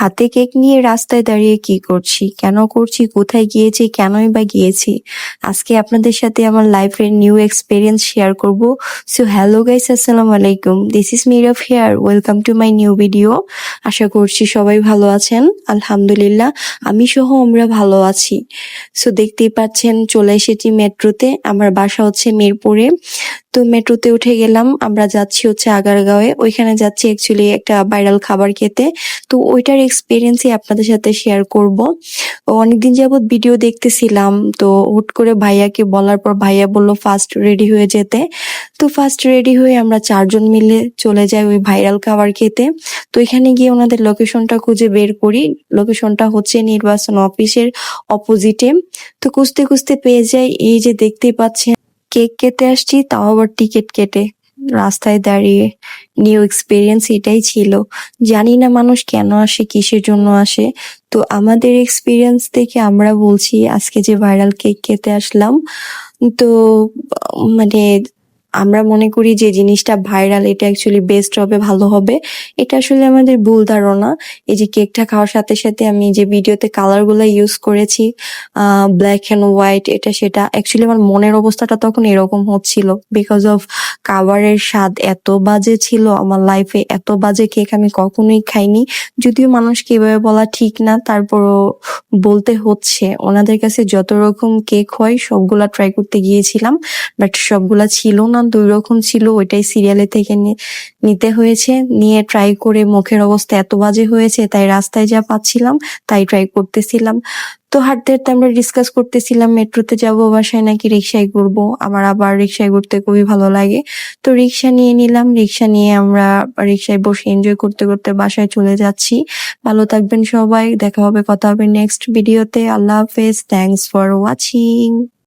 হাতে কেক নিয়ে রাস্তায় দাঁড়িয়ে কি করছি, কেন করছি, কোথায় গিয়েছি, কেনই বা গিয়েছি। আজকে আপনাদের সাথে আমার লাইফের নিউ এক্সপেরিয়েন্স শেয়ার করব। সো হ্যালো গাইস, আসসালামু আলাইকুম, this is Miraf here, welcome to my new video. আশা করছি সবাই ভালো আছেন। আলহামদুলিল্লাহ আমি সহ আমরা ভালো আছি। সো দেখতেই পাচ্ছেন চলে এসেছি মেট্রোতে। আমার বাসা হচ্ছে মিরপুরে। তো মেট্রোতে উঠে গেলাম, আমরা যাচ্ছি হচ্ছে আগারগাঁওয়ে। ওইখানে যাচ্ছি অ্যাকচুয়ালি একটা ভাইরাল খাবার খেতে। তো ওইটার এক্সপিরিয়েন্সই আপনাদের সাথে শেয়ার করব। অনেকদিন যাবত ভিডিও দেখতেছিলাম, তো হুট করে ভাইয়াকে বলার পর ভাইয়া বললো ফার্স্ট রেডি হয়ে যেতে। তো ফার্স্ট রেডি হয়ে আমরা 4 জন মিলে চলে যাই ওই ভাইরাল খাবার খেতে। তো এখানে গিয়ে ওনাদের লোকেশনটা খুঁজে বের করি। লোকেশনটা হচ্ছে নির্বাচন অফিসের অপোজিটে। তো খুঁজতে খুঁজতে পেয়ে যাই, এই যে দেখতেই পাচ্ছেন কেক কেটে আসছি, তাও আবার টিকিট কেটে রাস্তায় দাঁড়িয়ে। নিউ এক্সপিরিয়েন্স এটাই ছিল। জানি না মানুষ কেন আসে, কিসের জন্য আসে। তো আমাদের এক্সপিরিয়েন্স থেকে আমরা বলছি, আজকে যে ভাইরাল কেক খেতে আসলাম, তো মানে আমরা মনে করি যে জিনিসটা ভাইরাল, এটা অ্যাকচুয়ালি বেস্ট হবে, ভালো হবে। এটা আসলে আমাদের ভুল ধারণা। এই যে কেকটা খাওয়ার সাথে সাথে আমি যে ভিডিওতে কালার গুলা ইউজ করেছি, ব্ল্যাক অ্যান্ড হোয়াইট, এটা সেটা, অ্যাকচুয়ালি আমার মনের অবস্থাটা তখন এরকম হচ্ছিল বিকজ অফ খাবারের স্বাদ এত বাজে ছিল। আমার লাইফে এত বাজে কেক আমি কখনোই খাইনি। যদিও মানুষকে এভাবে বলা ঠিক না, তারপরও বলতে হচ্ছে। ওনাদের কাছে যত রকম কেক হয় সবগুলা ট্রাই করতে গিয়েছিলাম, বাট সবগুলা ছিল না, 2 রকম ছিল। ওইটাই সিরিয়ালে থেকে নিতে হয়েছে। নিয়ে ট্রাই করে মুখের অবস্থা এত বাজে হয়েছে, তাই রাস্তায় যা পাচ্ছিলাম তাই ট্রাই করতেছিলাম। তো হাঁটতে হাঁটতে আমরা ডিসকাস করতেছিলাম মেট্রোতে যাব বাসায় নাকি রিক্সায় ঘুরবো। আমার আবার রিক্সায় ঘুরতে খুবই ভালো লাগে। তো রিক্সা নিয়ে নিলাম, রিক্সা নিয়ে আমরা রিক্সায় বসে এনজয় করতে করতে বাসায় চলে যাচ্ছি। ভালো থাকবেন সবাই, দেখা হবে, কথা হবে নেক্সট ভিডিওতে। আল্লাহ হাফেজ, থ্যাংকস ফর ওয়াচিং।